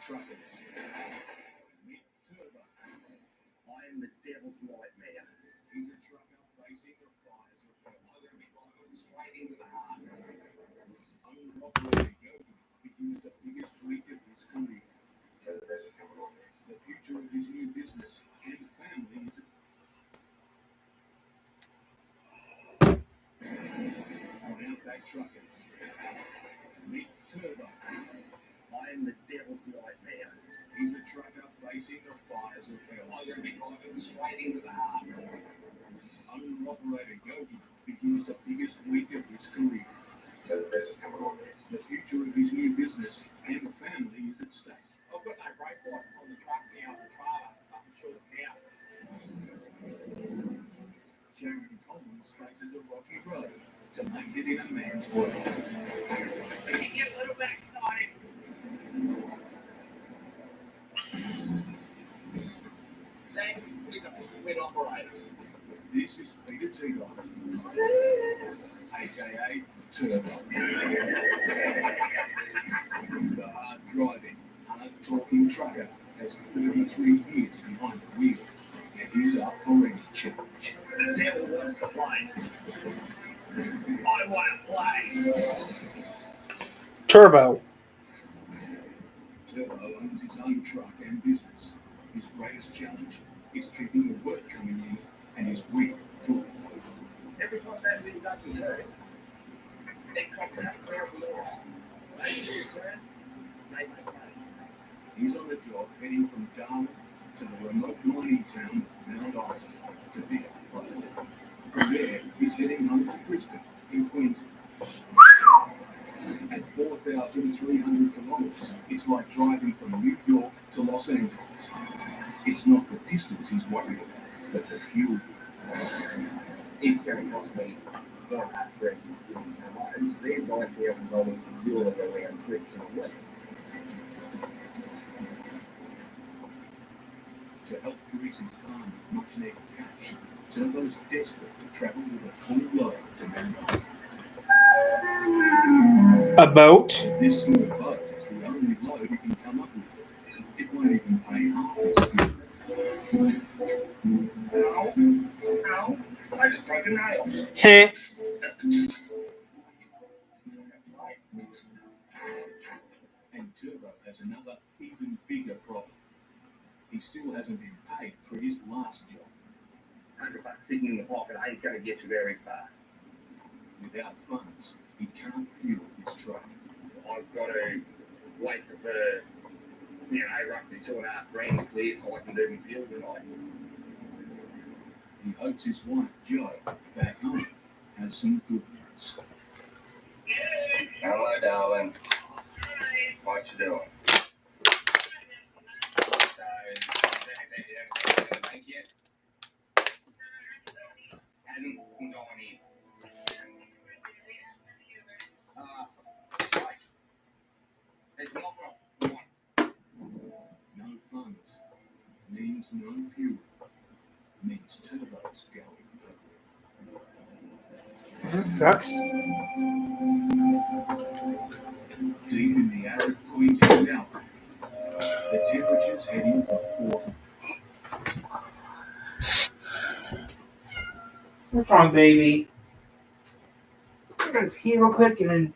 truckers. Meet Turbo. I am the devil's nightmare. He's a trucker facing the fires of hell. I'm going to be driving straight into the heart. Owner-operator Yogi begins the biggest week of his career. The future of his new business and family is on Outback Truckers. Meet Turbo. I am the devil's nightmare. He's a trucker facing the fires of hell. I'm going to be driving straight into the heart. Owner-operator Yogi begins the biggest week of his career. The future of his new business and family is at stake. I've got no brake lights on the truck now, the trailer, fucking short down. Sharon Collins faces a rocky road to make it in a man's world. Can you get a little bit excited? Thanks, he's a win operator. This is Peter Tito, aka Turbo. The hard-driving, hard-talking trucker has 33 years behind the wheel, and he's up for any challenge. The devil wants to play. I want to play. Turbo. Turbo owns his own truck and business. His greatest challenge is keeping the work coming in and his week full. Every time that win doesn't hurt, it costs enough for more. He's on the job heading from Darwin to the remote mining town of Mount Isa to pick up product. From there, he's heading home to Brisbane in Queensland. At 4,300 kilometers, it's like driving from New York to Los Angeles. It's not the distance he's worried about, but the fuel. It's going to cost me $4.5 grand. So there's $9,000 for fuel and a round trip in a week. To help grease his palm with much needed cash, Turbo's desperate to travel with a full load to Mount Isa. A boat. This small boat is the only load he can come up with. It won't even pay half his fuel. Ow, I just broke a nail. Heh. And Turbo has another, even bigger problem. He still hasn't been paid for his last job. $100 sitting in the pocket ain't going to get you very far. Without funds, he can't fuel his truck. I've got to wait for, roughly $2.5 grand to clear so I can do my fuel tonight. He hopes his wife, Jo, back home, has some good news. Hello, darling. What you doing? So, is there anything you haven't make yet? Hasn't gone in. Like, it's not what I want. No funds means no fuel, means Turbo's going home. That sucks. Deep in the arid Queensland Alps, the temperature's heading for 40. What's wrong, baby? I'm gonna pee real quick and then.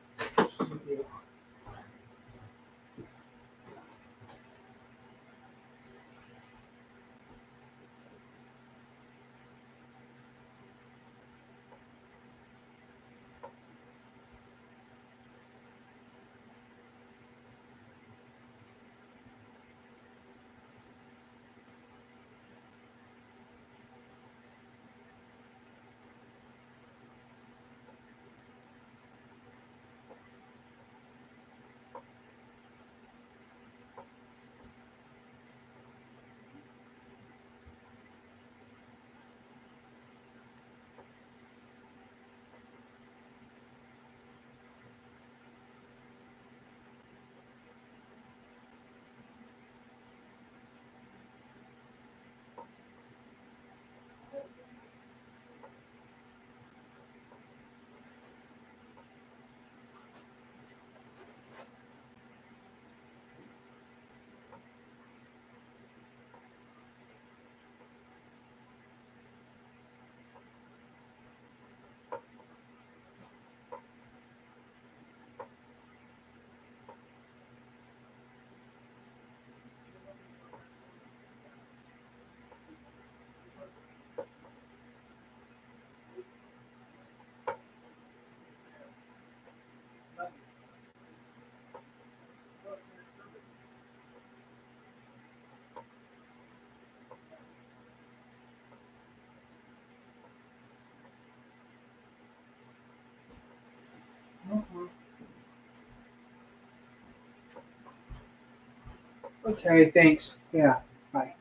Okay, thanks. Yeah, bye.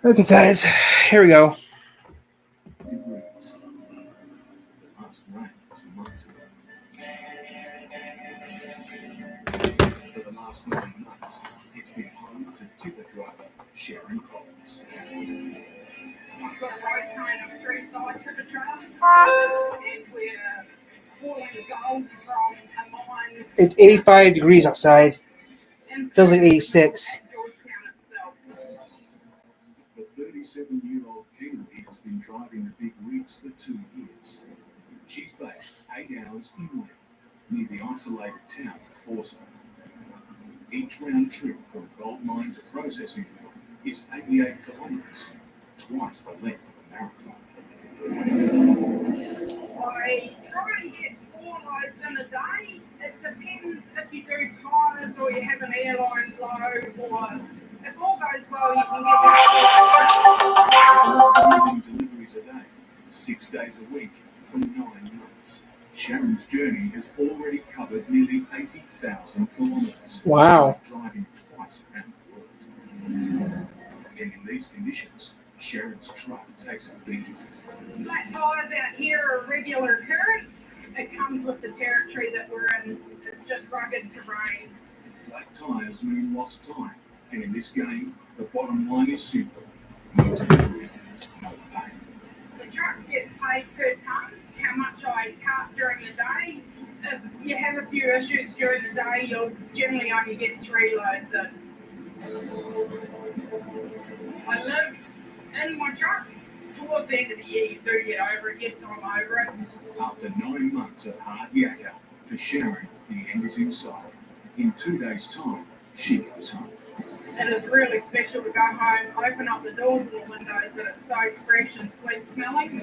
Okay, guys, here we go. Degrees. The last rain was months ago. For the last 9 months, it's been home to tipper driver Sharon Collins. I've got a road train of 3 sides to the track, and we're hauling gold from a mine. It's 85 degrees outside. Feels like 86. At Georgetown itself. The 37-year-old Kiwi has been driving the big rigs for 2 years. She's based 8 hours inland, near the isolated town of Forsyth. Each round trip from gold mine to processing plant is 88 kilometres, twice the length of a marathon. I try to get 4 loads in a day. It depends if you do tyres or you have an airline load, or if all goes well, you can get 11 deliveries a day, 6 days a week, for 9 months. Sharon's journey has already covered nearly 80,000 kilometres. Wow. Driving twice around the world. And in these conditions, Sharon's truck takes a beating. flat tyres out here are regular occurrence. It comes with the territory that we're in. It's just rugged terrain. Flat tyres mean lost time, and in this game, the bottom line is simple. No delivery, no pay. The truck gets paid per tonne, how much I cut during the day. If you have a few issues during the day, you'll generally only get 3 loads in. I live in my truck. Towards the end of the year, you do get over it, gets all over it. After 9 months of hard yakka, for Sharon, the end is in sight. In 2 days' time, she goes home. It is really special to go home, open up the doors and the windows, that it's so fresh and sweet smelling.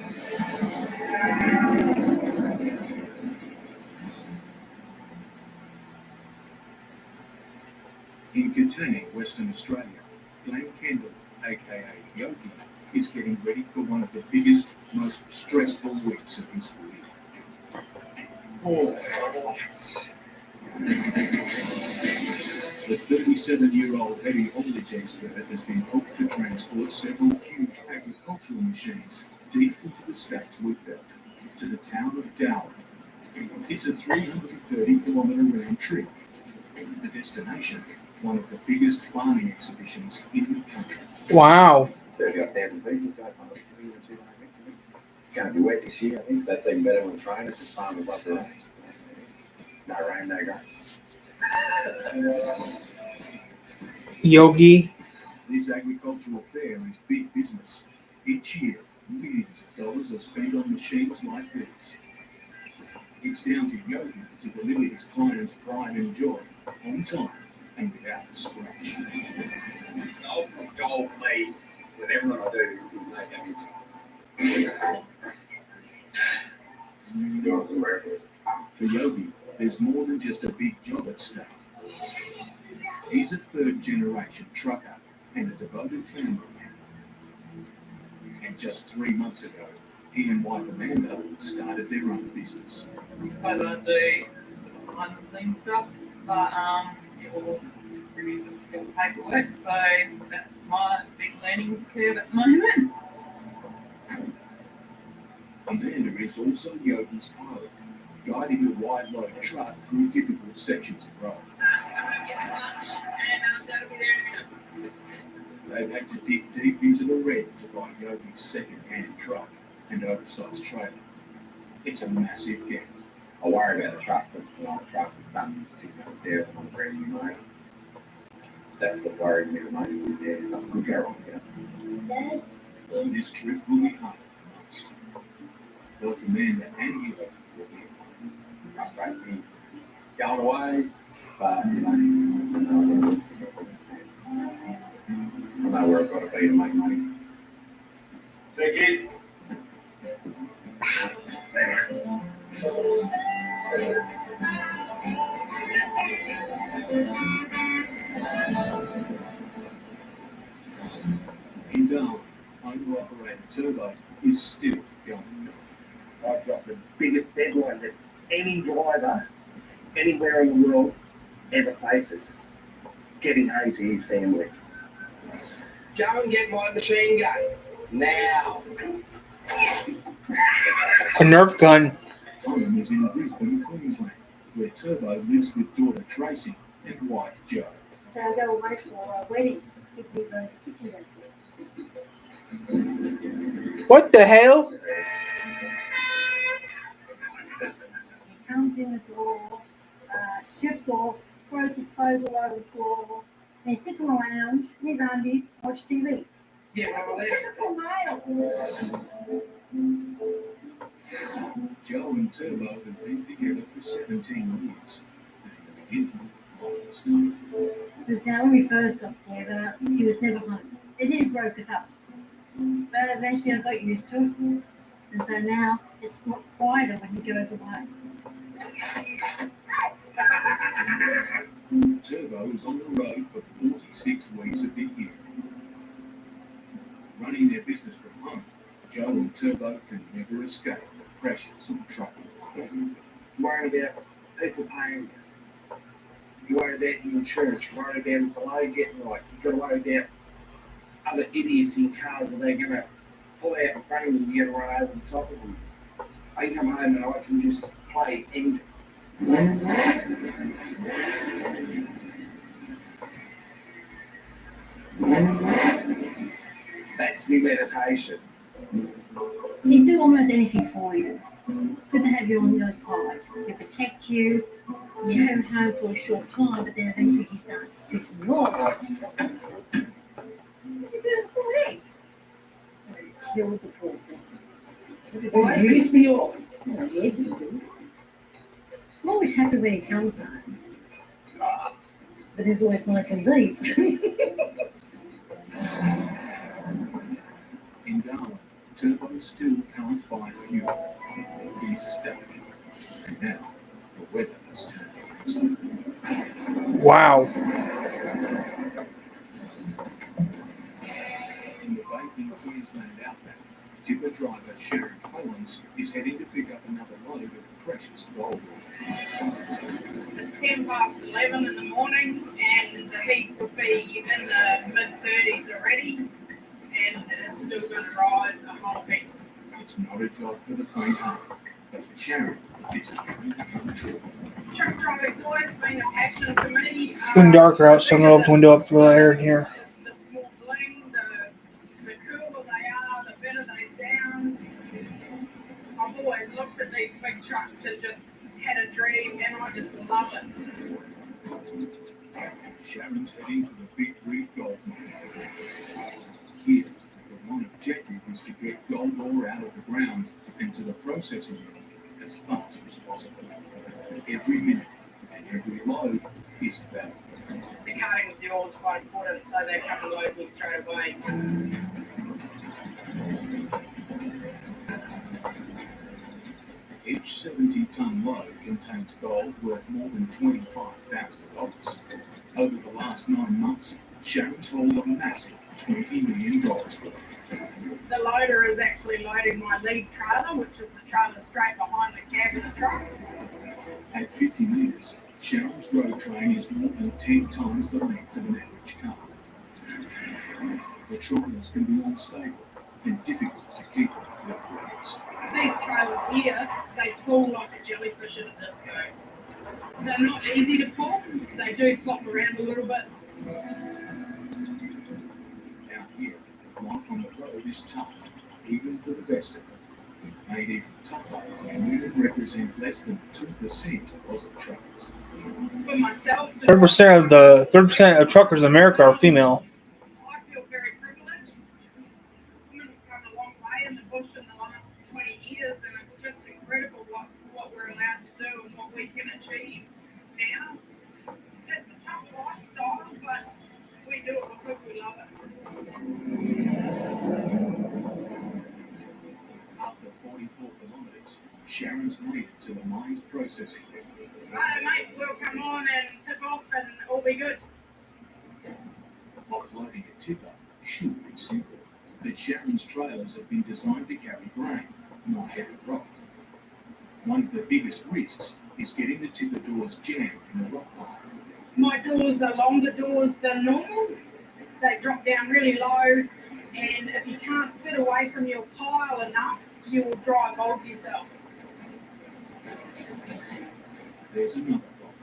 In Katang, Western Australia, Glenn Kendall, aka Yogi, is getting ready for one of the biggest, most stressful weeks of his career. The 37-year-old heavy haulage expert has been booked to transport several huge agricultural machines deep into the state's wheat belt to the town of Darwin. It's a 330-kilometre round trip. The destination, one of the biggest farming exhibitions in the country. Wow. 30,000 people got on the 3 or 200. It's going to be wet this year, I think. So that's even better when the train is. Farmers love the rain. No rain, no grass. Yogi. This agricultural fair is big business. Each year, millions of dollars are spent on machines like these. It's down to Yogi to deliver his clients' pride and joy on time and without a scratch. The ultimate goal for me, with everything I do, is make damage. Doing some work. For Yogi, there's more than just a big job at stake. He's a third-generation trucker and a devoted family man. And just 3 months ago, he and wife Amanda started their own business. I suppose I do behind the scenes stuff, but it will produce this skill paperwork, so that's my big learning curve at the moment. Amanda is also Yogi's pilot, guiding the wide load truck through difficult sections of road. They've had to dig deep into the red to buy Yogi's second-hand truck and oversized trailer. It's a massive gap. I worry about the truck, but it's an old truck that's done 600,000 on a brand new motor. That's what worries me the most, is something could go wrong here. This trip will be harder than most. Both Amanda and Yogi will be alone. Frustrates me going away, but it's another. I know where I've got to be to make money. Hey kids. In Darwin, owner-operator Turbo is still going on. I've got the biggest deadline that any driver anywhere in the world ever faces getting home to his family. Go and get my machine gun now. A Nerf gun. Home is in Brisbane, Queensland, where Turbo lives with daughter Tracy and wife Jo. So I go away for a wedding with those kitchen guns. What the hell? He comes in the door, strips off, throws his clothes all over the floor, and he sits on the lounge in his undies, watch TV. Yeah, well, that's Typical male. Jo and Turbo have been together for 17 years. But in the beginning, life was tough. Because when we first got together, he was never home. It didn't broke us up. But eventually I got used to it. And so now it's not quieter when he goes away. Turbo is on the road for 46 weeks of the year. Running their business from home, Jo and Turbo can never escape the pressures of trouble. worry about people paying. You worry about your insurance. You worry about is the load getting right. You've got to worry about other idiots in cars that they're going to pull out in front of you and you're going to run over the top of them. I come home and I can just play engine. That's me meditation. He'd do almost anything for you. Good to have you on your side. He'll protect you. You have him home for a short time, but then eventually he starts pissing you off. What did you do it for him? Killed the poor thing. Well, you piss me off. Oh, yeah, you do. I'm always happy when he comes home. But it's always nice when he leaves. In Darwin, Turbo still can't buy fuel. He's stuck. And now, the weather has turned against Wow. In the vacant Queensland outback, tipper driver Sharon Collins is heading to pick up another load of precious gold. It's 11:10 in the morning, and the heat will be in the mid-30s already, and it's still going to rise a whole bit. It's not a job for the faint-hearted, but for Sharon, it's a dream come true. Truck driving's always been a passion for me. It's getting darker out, so I'm going to open the window up for the air in here. The more bling, the cooler they are, the better they sound. I've always looked at these big trucks and just had a dream, and I just love it. Sharon's heading for the big reef gold mine. Here, the one objective is to get gold ore out of the ground and to the processing unit as fast as possible. Every minute and every load is valuable. The carting with the ore is quite important, so they come to load me straight away. Each 70-ton load contains gold worth more than $25,000. Over the last 9 months, Sharon's hauled a massive $20 million worth. The loader is actually loading my lead trailer, which is the trailer straight behind the cab of the truck. At 50 metres, Sharon's road train is more than 10 times the length of an average car. The trailers can be unstable and difficult to keep on the roads. These trailers here, they pull like a jellyfish in a disco. They're not easy to pull. They do flop around a little bit. Out here, life on the road is tough, even for the best of them. Made even tougher when women represent less than 2% of Aussie truckers. For myself, 30% of truckers in America are female. I feel very privileged. Women have come a long way in the bush in the last 20 years, and it's just incredible what we're allowed to do and what we can achieve now. It's a tough lifestyle, but we do it because we love it. After 44 kilometres, Sharon's made it to the mine's processing area. Right, mate, we'll come on and tip off and all be good. Offloading a tipper should be simple, but Sharon's trailers have been designed to carry grain, not heavy rock. One of the biggest risks is getting the tipper doors jammed in the rock pile. my doors are longer doors than normal. They drop down really low, and if you can't fit away from your pile enough, you will drive over yourself. There's another problem.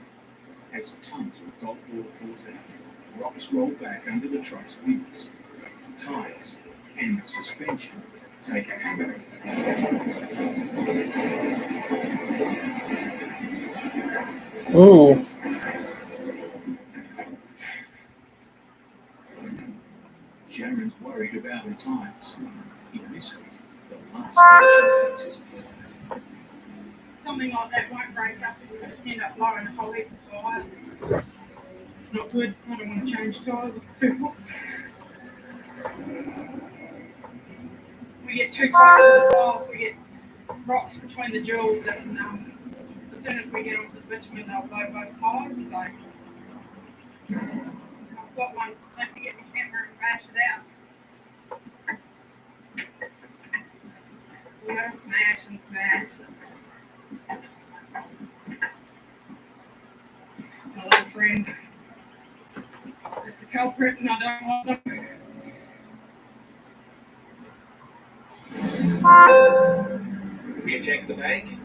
As tons of gold ore pours out, rocks roll back under the truck's wheels. Tires and the suspension take a hammering. Ooh. Sharon's worried about her tires. In this heat, the last thing she needs is a flat. Something like that won't break up if you just end up blowing a whole heap of tire. Not good. I don't want to change tires. We get too close to the walls, we get rocks between the jewels, and as soon as we get onto the bitumen, they'll blow both tires. So I've got one. Have to get my camera and bash it out. Well, smash and smash. My little friend is the culprit, and I don't want them. You check the bank?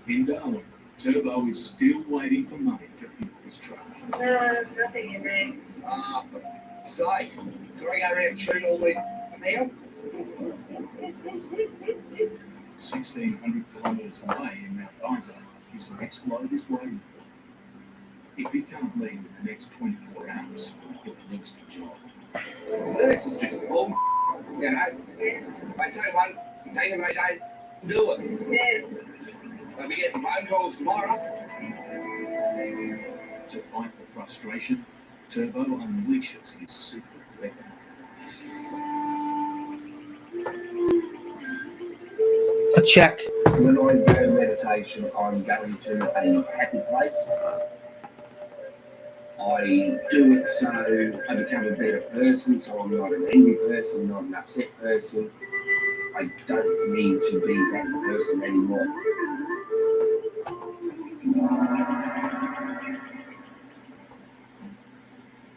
In Darwin, Turbo is still waiting for money to fuel his truck. No, there's nothing in there. Ah, for fuck's sake. Do I go around and shoot all these now? 1,600 kilometres away in Mount Isa, his next load is waiting for him. If he can't leave in the next 24 hours, he'll lose the job. This is just bull. You know, if I say one, take it, I don't do it. Yeah. I'll be getting phone calls tomorrow. To fight the frustration, Turbo unleashes his secret weapon. A check. When I go meditation, I'm going to a happy place. I do it so I become a better person, so I'm not an angry person, not an upset person. I don't need to be that person anymore.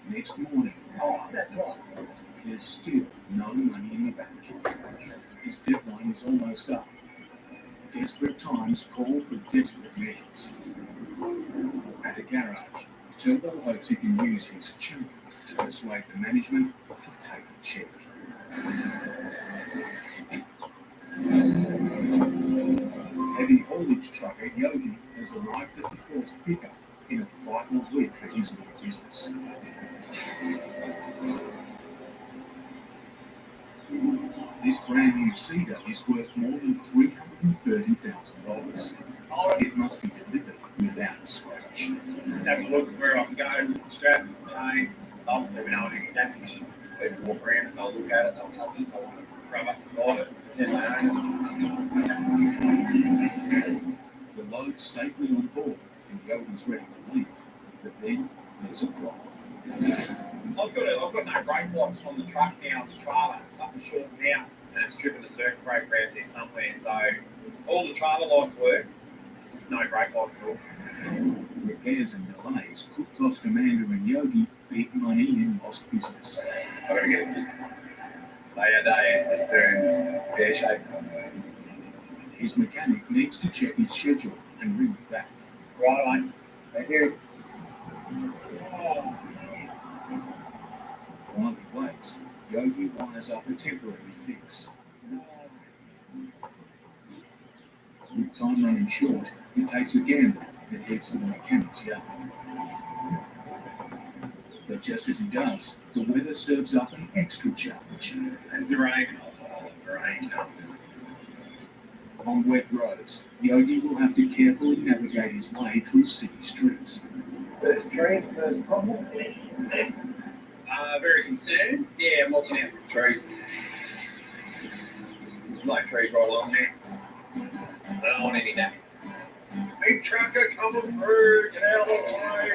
Next morning, Oh, that's right. there's still no money in the bank. His deadline is almost up. Desperate times call for desperate measures. At a garage, Turbo hopes he can use his chunk to persuade the management to take a check. Heavy haulage trucker Yogi has arrived at the first pickup in a vital week for his new business. This brand new Cedar is worth more than $330,000. It must be delivered without a scratch. Have a look where I can go, strap, chain, obviously we don't want any damage. People walk around and they'll look at it, they'll touch it, they'll want to rub up beside it, pretend they own it. The load's safely on board and Yogi's ready to leave. But then there's a problem. I've got no brake lights on the truck now, the trailer, something short now, and it's tripping the circuit breaker out there somewhere, so all the trailer lights work, there's just no brake lights at all. Repairs and delays could cost Commander and Yogi big money in lost business. I've got to get it fixed. Day is just turned pear shaped. His mechanic needs to check his schedule and ring it back. Right, mate. Thank you. While he waits, Yogi wires up a temporary fix. With time running short, he takes a gamble and heads for the mechanic's yard. But just as he does, the weather serves up an extra challenge. As the rain comes. On wet roads, Yogi will have to carefully navigate his way through city streets. First train, first problem. Very concerned. Yeah, I'm watching out for trees. No trees right along there. I don't want any damage. Big trucker coming through. Get out of the way.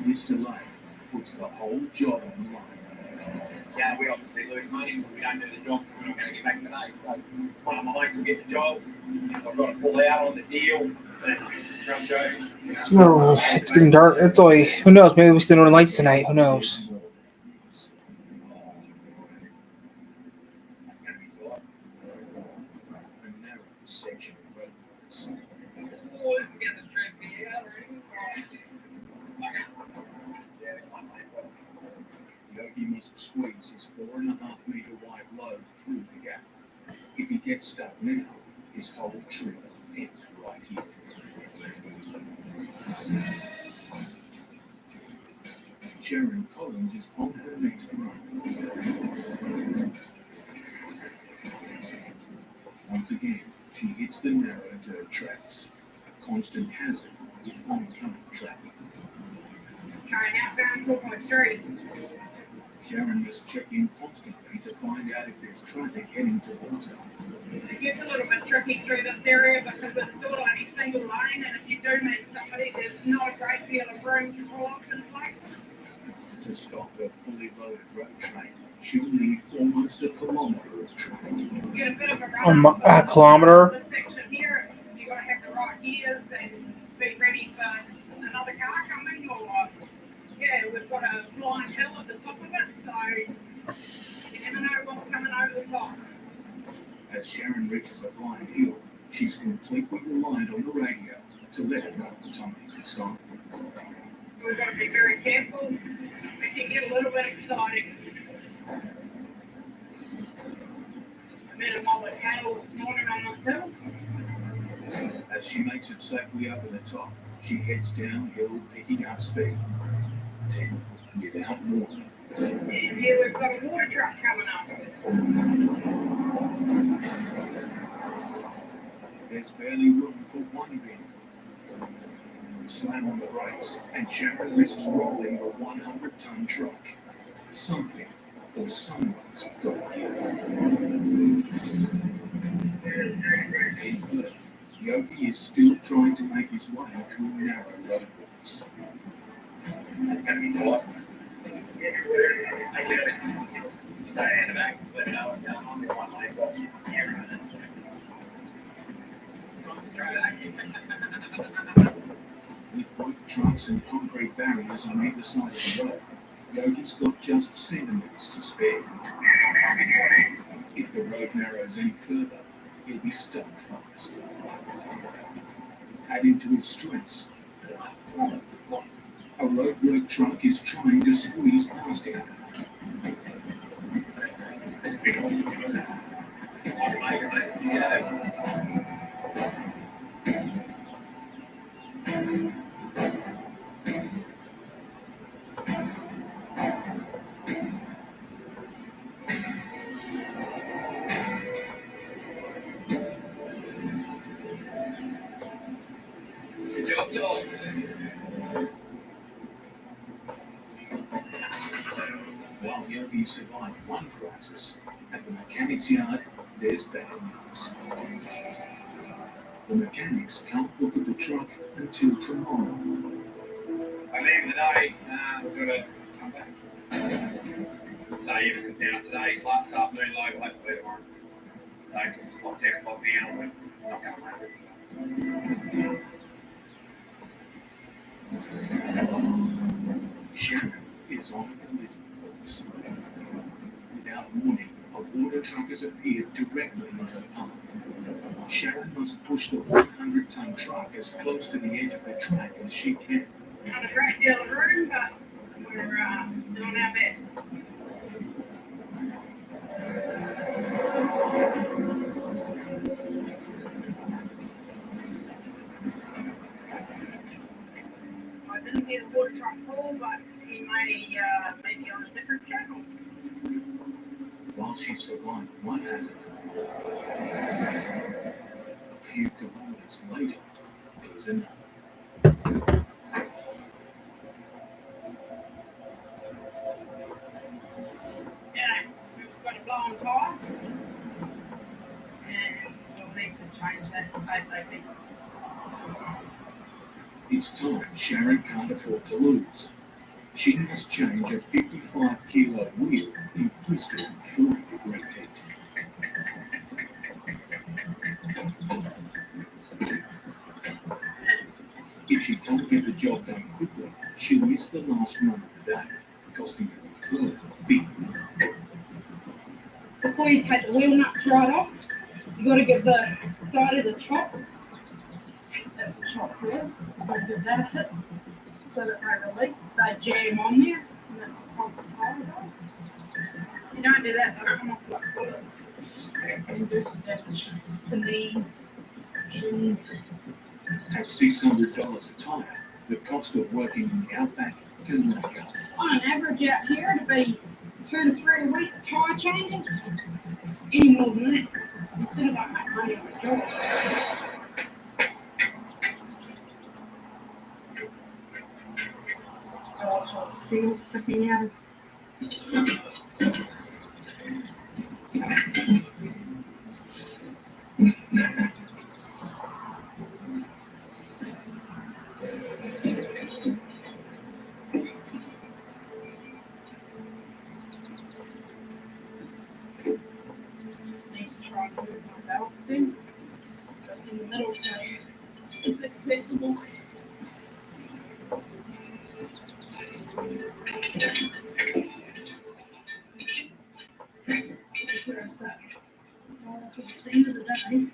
This delay puts the whole job on the line. Yeah, we obviously lose money because we don't do the job. We're not going to get back today. So one of my mates will get the job. I've got to pull out on the deal. Oh, it's getting dark. It's only, who knows? Maybe we'll see the Northern Lights tonight. Who knows? That's going to be tight. A narrow section of roadworks. Oh, this is going to stress me out. Yogi must squeeze his 4.5 meter wide load through the gap. If he gets stuck now, his whole trip ends right here. Sharon Collins is on her next run. Once again, she hits the narrow dirt tracks, a constant hazard with oncoming traffic. Trying outbound 4.3. Sharon must check in constantly to find out if there's traffic heading towards her. It gets a little bit tricky through this area because it's still only single lane, and if you do meet somebody, there's not a great deal of room to pull off in place. To stop her fully loaded road train, she'll need almost a kilometre of traffic. Get a bit of a run. A kilometer? This section here, you got to have the right gears and be ready for another car coming, or yeah, we've got a blind hill at the top of it, so you never know what's coming over the top. As Sharon reaches a blind hill, she's completely reliant on the radio to let her know what's on the inside. We've got to be very careful. It can get a little bit exciting. I met a mob of cattle this morning on myself. As she makes it safely over the top, she heads downhill, picking up speed. Then, without warning, And here we've got a water truck coming up. there's barely room for one vehicle. Slam on the brakes, and Sharon risks rolling the 100-ton truck. Something or someone's got to give. In Perth, Yogi is still trying to make his way through narrow roadworks. That's going to be tight. I get it. Stay in the back, just let me know what's going on. Get one lane box. With both trucks and concrete barriers on either side of the road, Yogi's got just centimetres to spare. If the road narrows any further, he'll be stuck fast. Adding to his stress, a roadwork truck is trying to squeeze past him. Good job, George. While Yogi survived one crisis, at the mechanic's yard, there's bad news. The mechanics can't look at the truck until tomorrow. I leave today, we're going to come back. So even if it's down today, it's like this afternoon low, hopefully tomorrow. So it's just like 10 o'clock now, we're not going back. Sharon is on a collision course. Without warning, a water truck has appeared directly in her path. Sharon must push the 100-ton truck as close to the edge of the track as she can. Not a great deal of room, but we're doing our best. I didn't see the water truck pull, but he may be on a different channel. While she survived one hazard, a few kilometers later, there's another. Yeah, we've got a blown tire, and we'll need to change that ASAP. It's time Sharon can't afford to lose. She must change a 55-kilo wheel in blistering 40-degree heat. If she can't get the job done quickly, she'll miss the last run of the day, costing her employer big money. Before you take the wheel nuts right off, you got to get the side of the top. That's the top there. Got to give that a hit so that they release. They jam on there, and that's the top of the tires. You don't do that, they'll come off like bullets. And do some damage to knees, shins. At $600 a tire, the cost of working in the outback can rack up. On an average out here, it'd be 2 to 3 a week tire changes. Any more than that, you still don't make money on the job. Oh, steel sticking out. Need to try and move my belt in. Just in the middle so it's accessible. Where is that? Well, it's the end of the day.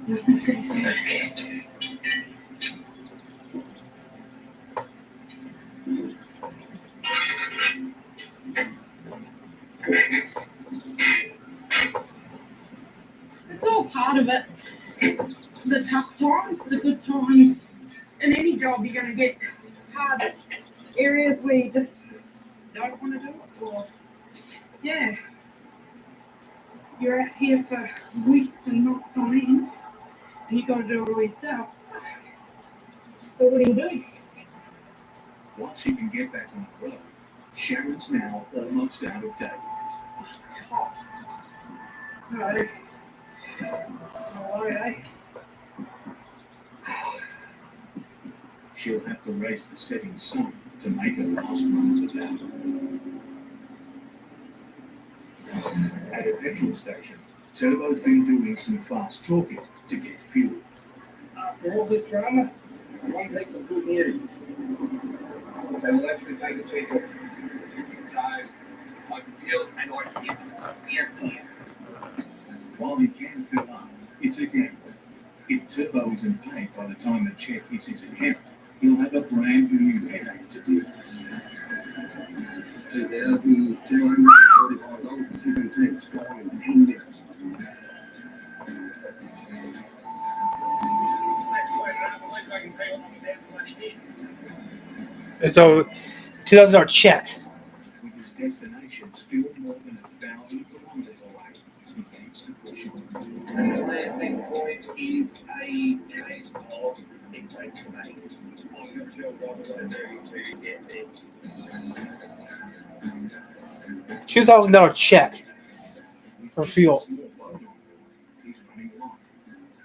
Nothing's easy. It's all part of it. The tough times, the good times. In any job, you're going to get hard areas where you just don't want to do it. Or, yeah, you're out here for weeks and months on end, and you've got to do it all yourself. So what do you do? Once she can get back on the road, Sharon's now almost out of daylight. No. Oh, eh? She'll have to race the setting sun to make her last run of the day. At a petrol station, Turbo's been doing some fast talking to get fuel. After all this drama, one piece of good news. They will actually take a check off. So I can feel it and I can empty it. While he can fill up, it's a gamble. If Turbo isn't paid by the time the check hits his account, he'll have a brand new headache to deal with. $2,245.07 gone in 10 minutes. Unless I can say what I'm about bloody did. So, $2,000 check. With his destination still more than 1,000 kilometers away, he needs to push on. At this point is a case of it takes for me. I'm not sure what I'm going to do to get there. $2,000 check for With fuel. just a small load on board, he's running light.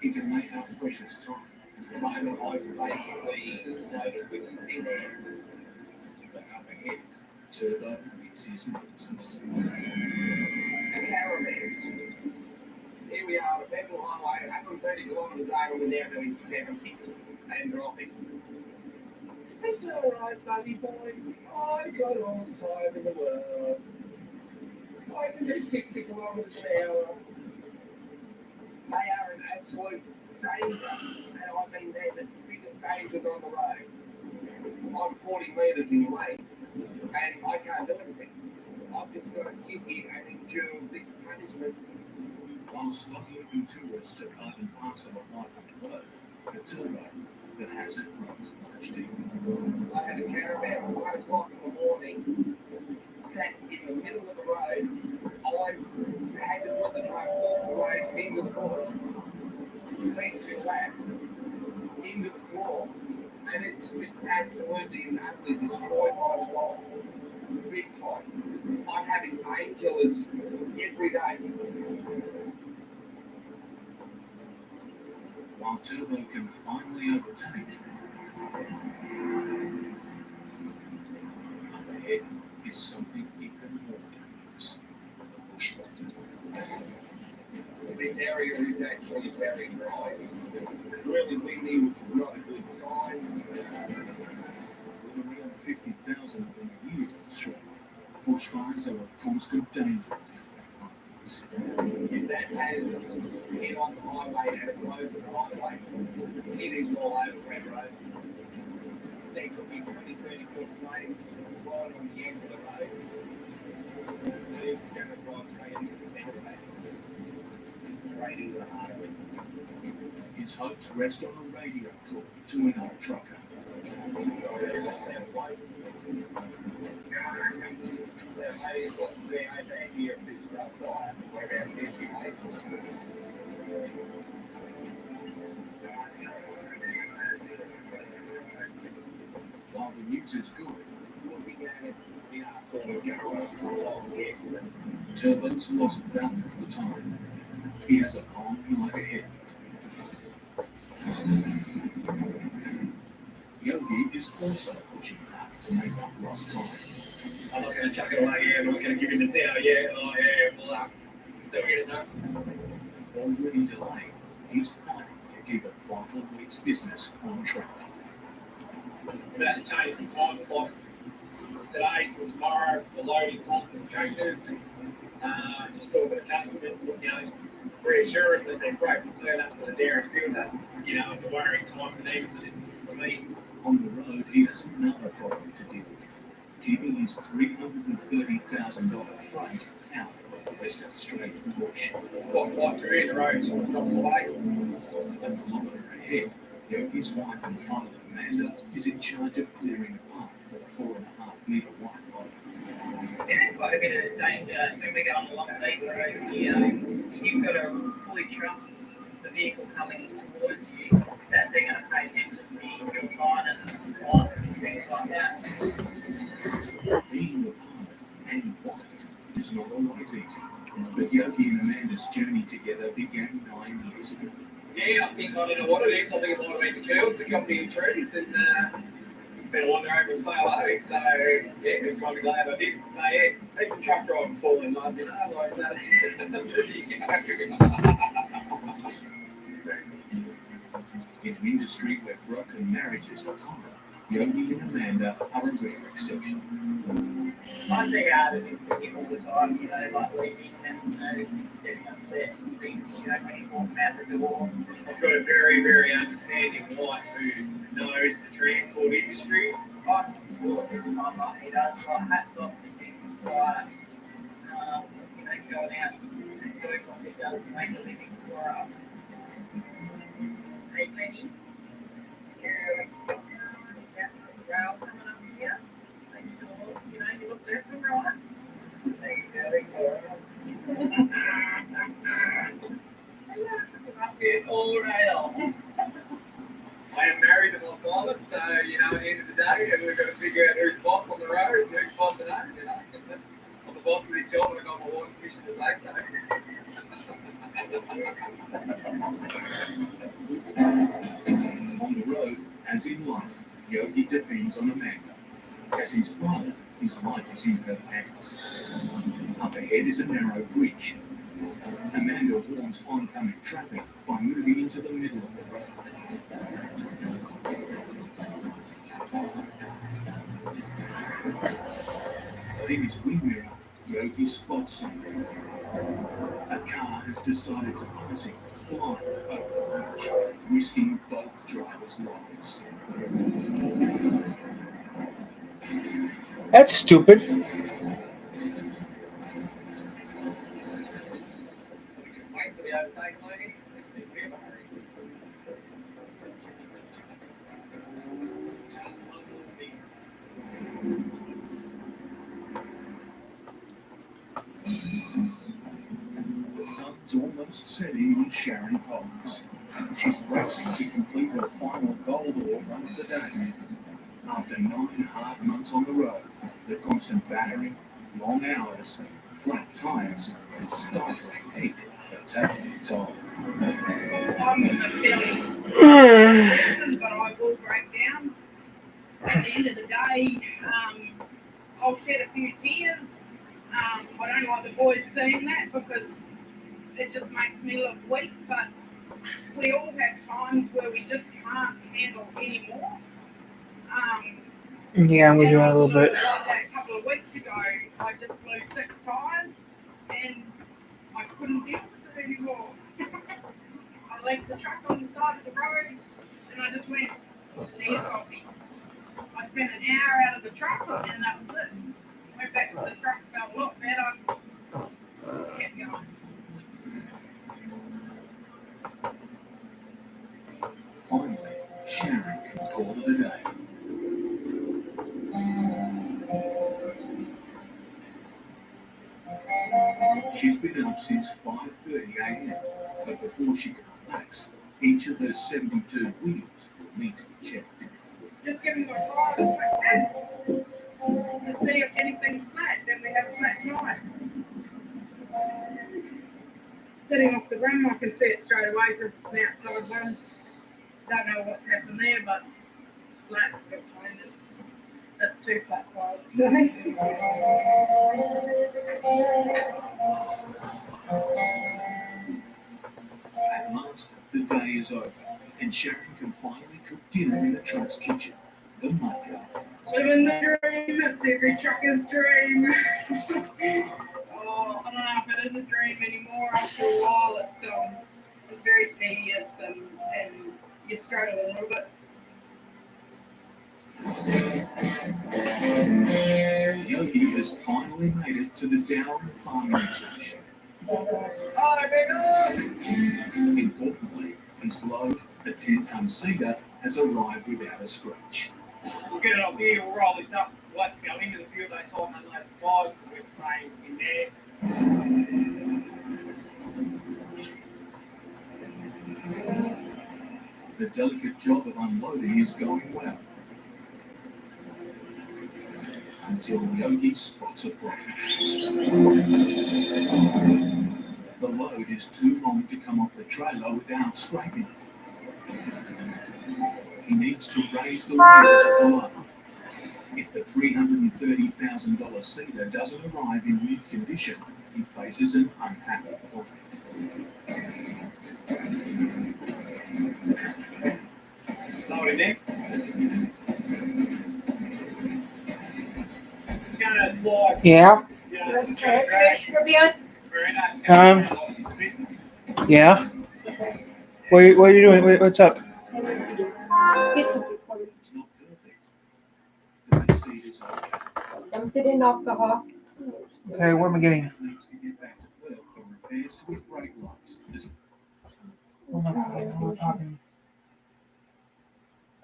He can make up precious time. At the moment, I've basically loaded with air. But up ahead, Turbo meets his nemesis. The caravans. Here we are, the federal highway, 130 kilometres over, we're now doing 70 and dropping. It's all right, buddy boy. I got all the time in the world. I can do 60 kilometres an hour. They are an absolute danger, and I've been there the biggest dangers on the road. I'm 40 metres in length, and I can't do anything. I've just got to sit here and endure this punishment. While slow-moving tourists are part and parcel of life on the road, for Turbo, the hazard runs much deeper. I had a caravan at 1 o'clock in the morning, sat in the middle of the road. I had to put the truck off the road into the bush, seen 2 laps, into the floor, and it's just absolutely and utterly destroyed my spine. Big time. I'm having painkillers every day. While Turbo can finally overtake, up ahead is something even more dangerous. The bushfire. This area barrier is actually very dry. It's really windy, which is not a good sign. With around 50,000 of them a year in Australia, bushfires are a constant danger. If that has hit on the highway and it blows the highway, it is all over Red Road. There could be 20, 30 foot flames right on the end of the road. You're going to drive straight into the centre of that. Straight into the heart of it. His hopes rest on a radio call to another trucker. While the news is good, Turbo's lost valuable time. He has a long night ahead. Yogi is also pushing hard to make up lost time. I'm not going to chuck it away, yeah. I'm not going to give him the towel, yeah. Oh, yeah, well, still get it done. Already delayed, he's fighting to keep a vital week's business on track. I'm about to change the time slots today till tomorrow for loading time for the tractors. Just talking to customers, reassuring that their freight will turn up to the dairy field. That, it's a worrying time for them as it is for me. On the road, he has another problem to deal with, keeping his $330,000 freight out of the Western Australian bush. What flights are in the road, so it drops away. A kilometre ahead, Yogi's wife and pilot Amanda is in charge of clearing a path for the 4.5 metre wide body. There's quite a bit of danger when we're going along these roads here. You've got to fully trust the vehicle coming towards you, that they're going to pay attention to your sign and lights and things like that. Being the pilot and wife is not always easy, but Yogi and Amanda's journey together began 9 years ago. Yeah, I think, I don't know what it is. I think it might have been the curls that got me intrigued and better wander over and say hello. So, yeah, I'm kind of glad I did. So, yeah, even truck drivers fall in love, like that. In an industry where broken marriages are common, Yogi and Amanda are a rare exception. I think out of this thing all the time, like leaving and, getting upset and things, when you walk out the door. I've got a very, very understanding wife who knows the transport industry. I feel every time he does, like hats off to him, like, going out and doing what he does to make a living for us. Hey, Lenny, you're rail coming up here. Make sure, you look left and right. There you go. Up here all rail. I am married to my pilot, so, at the end of the day, we've got to figure out who's boss on the road and who's boss at home, I'm the boss of this job and I've got my wife's mission to say so. On the road, as in life, Yogi depends on Amanda. As his pilot, his life is in her hands. Up ahead is a narrow bridge. Amanda warns oncoming traffic by moving into the middle of the road. But in his wind mirror, Yogi spots something. A car has decided to pass him blind over the bridge, risking both drivers' lives. That's stupid. Wait for the overtake, lady. Let's be a hurry. The sun's almost setting on Sharon Collins. She's racing to complete her final gold ore run of the day. After 9 hard months on the road, the constant battering, long hours, flat tires, and stifling heat are taking a toll. I'm fairly but I will break down. At the end of the day, I'll shed a few tears. I don't like the boys seeing that because it just makes me look weak. But we all have times where we just can't handle anymore. Yeah, I'm gonna do that a little bit. Like that a couple of weeks ago, I just blew 6 tires and I couldn't deal with it anymore. I left the truck on the side of the road and I just went, there's coffee. I spent an hour out of the truck and that was it. Went back to the truck, felt a lot better, kept going. Finally, Sharon can call it a day. She's been up since 5:30 a.m., but before she can relax, each of her 72 wheels will need to be checked. Just giving my tires a quick test to see if anything's flat, then we have a flat tire. Sitting off the rim, I can see it straight away because it's an outside one. Don't know what's happened there, but it's flat. That's 2 flat tires today. At last, the day is over, and Sharon can finally cook dinner in the truck's kitchen, the mudguard. Living the dream, that's every trucker's dream. Oh, I don't know if it is a dream anymore. After a while, it's very tedious and you struggle a little bit. Yogi has finally made it to the Dowling farming station. Hi, big Importantly, his load, a 10-ton cedar, has arrived without a scratch. We'll get it up here, we'll roll this up. We'll have to go into the field, they saw and unload the tires because we're spraying in there. The delicate job of unloading is going well. Until Yogi spots a problem. The load is too long to come off the trailer without scraping it. He needs to raise the wheels below. If the $330,000 cedar doesn't arrive in mint condition, he faces an unhappy client. So in there. Gonna fly. Yeah. Yeah. What are you doing? What's up? Get something for me. It's not perfect, but the seed is okay. Dumped it in alcohol. Okay, what am I getting? Needs to get back to Perth for repairs to his brake lights. Oh my God, what am I talking?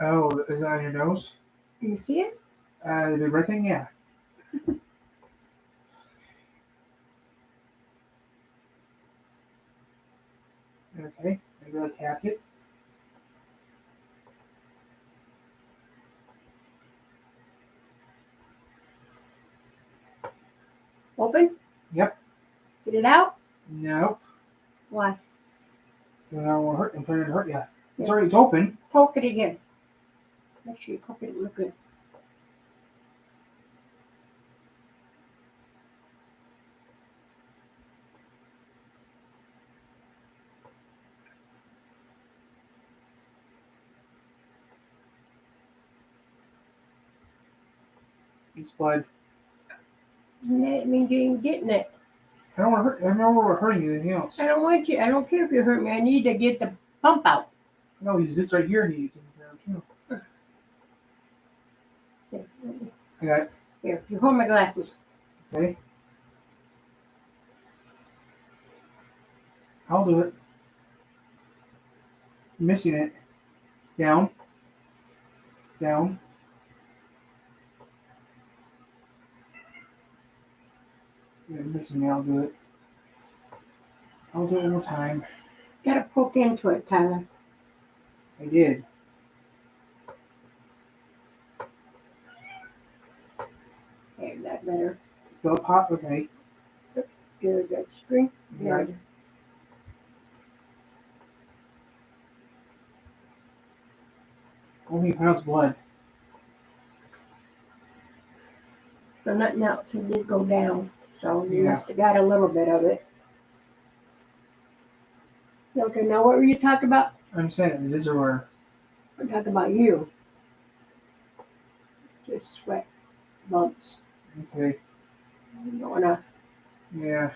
Oh, is that on your nose? You see it? The big red thing? Yeah. Okay, maybe I tapped it. Open? Yep. Get it out? Nope. Why? I don't want to hurt. I'm trying to hurt you. It's open. Poke it again. Make sure you poke it real good. It's blood. And that means you ain't getting it. I don't want to hurt. I don't want to hurting you. Anything else? I don't want you. I don't care if you hurt me. I need to get the pump out. No, he sits right here and he can too. Here, I got it. here, you hold my glasses. Okay. I'll do it. I'm missing it. Down. Down. You're missing me. I'll do it. I'll do it one more time. Gotta poke into it, Tyler. I did. There, that better. Fill it pop. Okay. Good, good. Screen. You got it. Only pounds blood. So nothing else. It did go down. So you Yeah. must have got a little bit of it. Okay, now what were you talking about? I'm saying, is this or We're talking about you. Just sweat bumps. okay? You don't wanna. Yeah.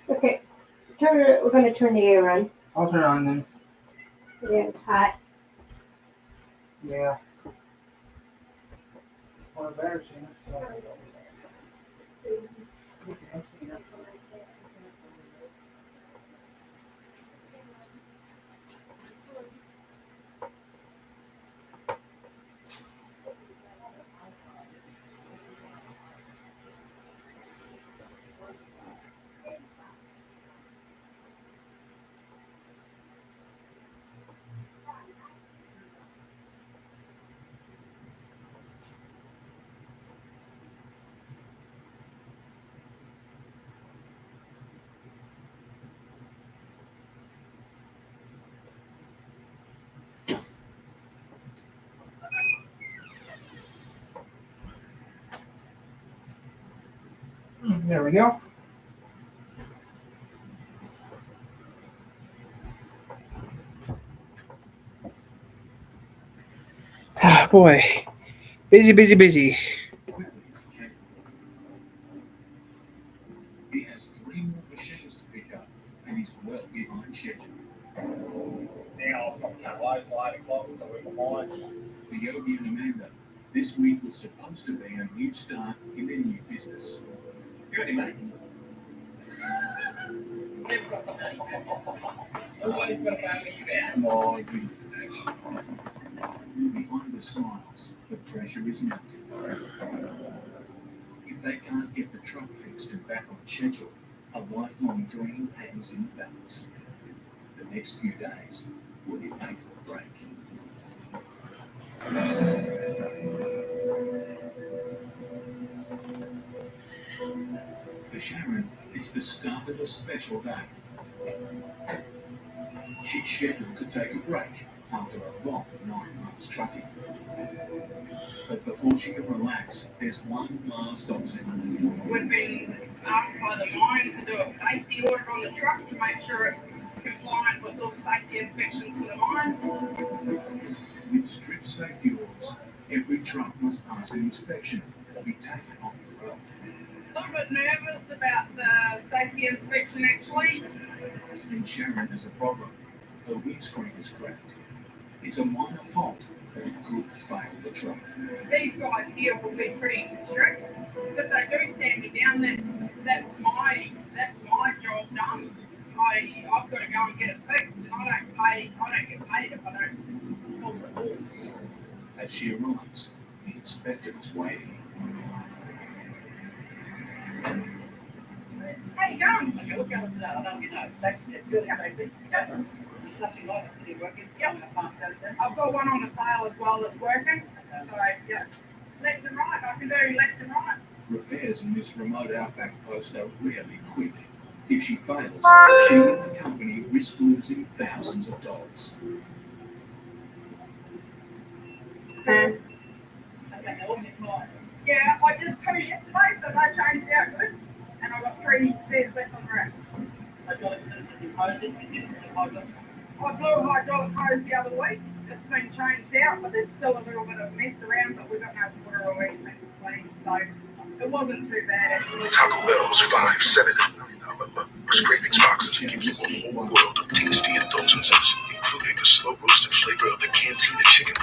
Okay, we're gonna turn the air on. I'll turn it on then. Yeah, it's hot. Yeah. Well, embarrassing. So. There we go. Boy, busy. Quickly as he can. He has 3 more machines to pick up, and he's well behind schedule. Now I've got to cut loads at 8 o'clock, so we're behind. For Yogi and Amanda, this week was supposed to be a new start in their new business. You got any money? Never got the money. Always got to pay me back. Come on, behind the smiles, the pressure is mounting. If they can't get the truck fixed and back on schedule, a lifelong dream hangs in the balance. The next few days will be make or break. For Sharon, it's the start of a special day. She's scheduled to take a break after a long 9 months trucking. But before she can relax, there's one last obstacle. We've been asked by the mine to do a safety audit on the truck to make sure it's compliant with all the safety inspections for the mine. With strict safety rules, every truck must pass an inspection or be taken off the road. A little bit nervous about the safety inspection actually. And Sharon has a problem. Her windscreen is cracked. It's a minor fault, but it could fail the truck. These guys here will be pretty strict, but they do stand me down. That's my job done. I've got to go and get it fixed, and I don't get paid if I don't pull the ball. As she arrives, the inspector is waiting. How you going? Okay, look out for that. I don't know. That's good. Nothing like it working. Yep. I've got one on the sale as well that's working. So yeah, left and right. I can do left and right. Repairs in this remote outback post are really quick. If she fails, she and the company risk losing thousands of dollars. Yeah, I did 2 yesterday, so they changed out good. And I've got 3 spares left on the rack. I blew a hydraulic hose the other week. It's been changed out, but there's still a little bit of mess around, but we've got no water or anything to clean, so it wasn't too bad actually. Taco Bell's $5, $7, and $9 scrapings boxes give you a whole world of tasty indulgences, including the slow roasted flavor of the Cantina chicken.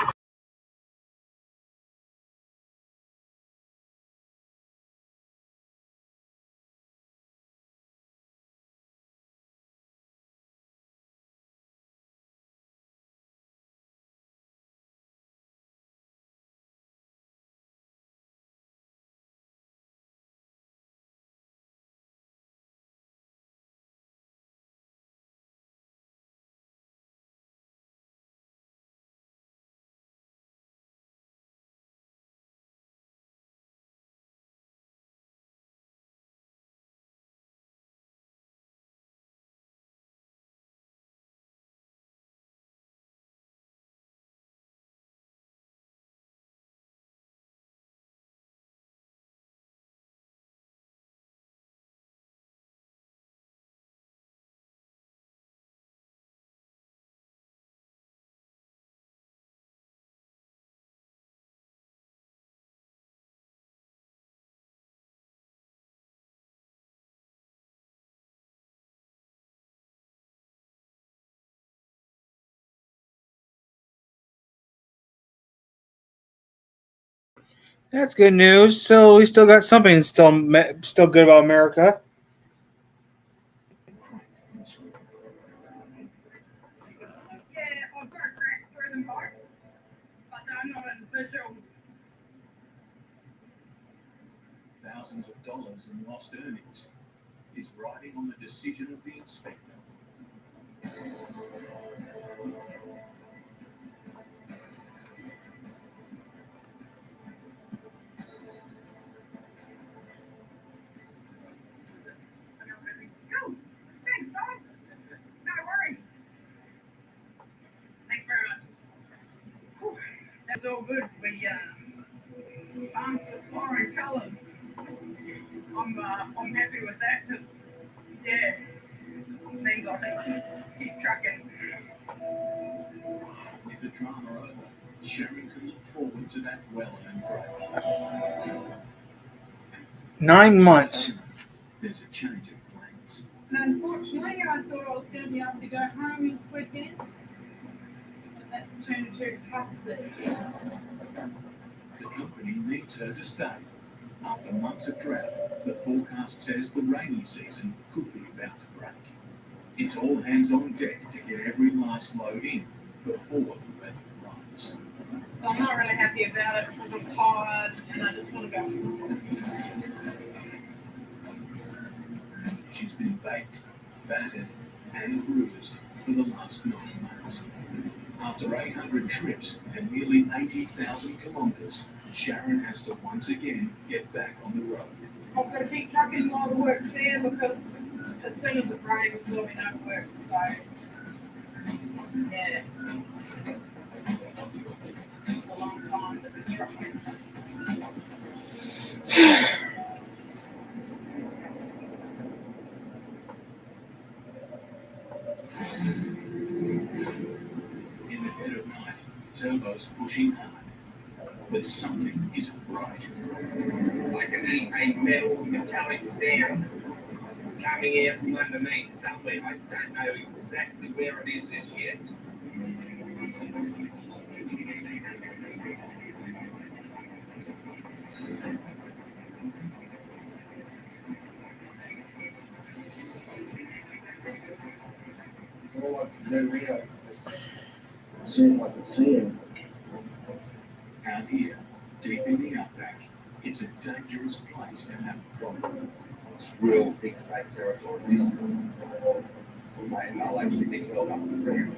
That's good news. So we still got something still good about America. Yeah, I've got a crack through them both, but I'm not in visual. Thousands of dollars in lost earnings is riding on the decision of the inspector. Oh, thanks, Dom. No worries. Thanks very much. Whew, that's all good. We bumped with foreign colours. I'm happy with that because, yeah, means I think keep trucking. With the drama over, Sharon can look forward to that well-earned break. 9 months. Suddenly, there's a change of plans. Unfortunately, I thought I was going to be able to go home this weekend, but that's turned to custody. The company needs her to stay. After months of drought, the forecast says the rainy season could be about to break. It's all hands on deck to get every last load in before the weather arrives. So I'm not really happy about it because I'm tired and I just want to go. She's been baked, battered, and bruised for the last 9 months. After 800 trips and nearly 80,000 kilometres, Sharon has to once again get back on the road. I've got to keep trucking while the work's there because as soon as it rains, there'll be no work. So, yeah. Just a long time to be trucking. In the dead of night, Turbo's pushing hard, but something isn't right. Like a metal metallic sound coming out from underneath somewhere. I don't know exactly where it is as yet. All I can do here is see if I can see him. Out here, deep in the outback, it's a dangerous place to have a problem. It's real big state territory. This, and I'll actually be held up in the ground.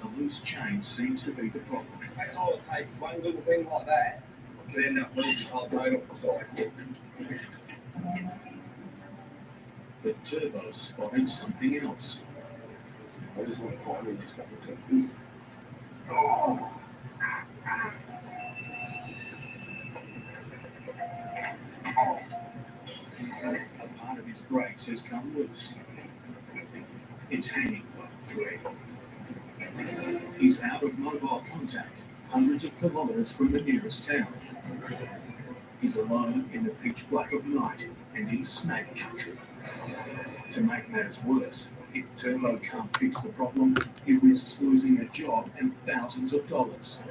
A loose chain seems to be the problem. That's all it takes. One little thing like that could end up moving the whole boat off the side. But Turbo spotted something else. I just want to quietly just double check this. A part of his brakes has come loose. It's hanging by a thread. He's out of mobile contact, hundreds of kilometres from the nearest town. He's alone in the pitch black of night and in snake country. To make matters worse, if Turbo can't fix the problem, he risks losing a job and thousands of dollars.